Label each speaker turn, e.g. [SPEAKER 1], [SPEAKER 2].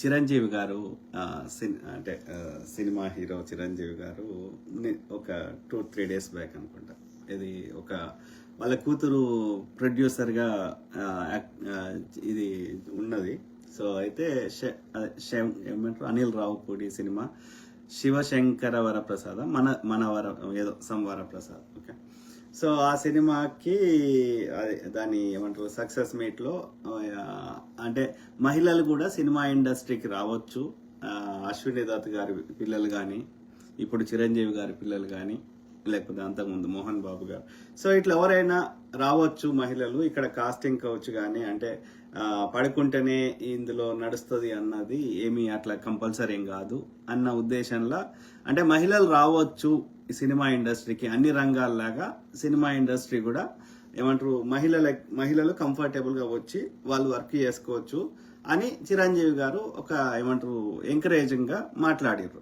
[SPEAKER 1] చిరంజీవి గారు అంటే cinema hero Chiranjeevi గారు ఒక 2-3 డేస్ బ్యాక్ అనుకుంటా, ఇది ఒక వాళ్ళ కూతురు ప్రొడ్యూసర్గా ఇది ఉన్నది. సో అయితే ఏమంటారు అనిల్ రావుపూడి సినిమా శివశంకర వరప్రసాద్ ఏదో వరప్రసాద్, ఓకే. సో ఆ సినిమాకి దాని ఏమంటారు సక్సెస్ మీట్లో అంటే మహిళలు కూడా సినిమా ఇండస్ట్రీకి రావచ్చు. అశ్విని దత్ గారి పిల్లలు కానీ, ఇప్పుడు చిరంజీవి గారి పిల్లలు కానీ, లేకపోతే అంతకుముందు మోహన్ బాబు గారు, సో ఇట్లా ఎవరైనా రావచ్చు మహిళలు. ఇక్కడ కాస్టింగ్ కౌచ్ కానీ అంటే పడుకుంటేనే ఇందులో నడుస్తుంది అన్నది ఏమీ అట్లా కంపల్సరీ ఏం కాదు అన్న ఉద్దేశంలో, అంటే మహిళలు రావచ్చు ఈ సినిమా ఇండస్ట్రీకి. అన్ని రంగాల్లాగా సినిమా ఇండస్ట్రీ కూడా ఏమంటారు మహిళలు కంఫర్టబుల్గా వచ్చి వాళ్ళు వర్క్ చేసుకోవచ్చు అని చిరంజీవి గారు ఒక ఏమంటారు ఎంకరేజింగ్గా మాట్లాడారు.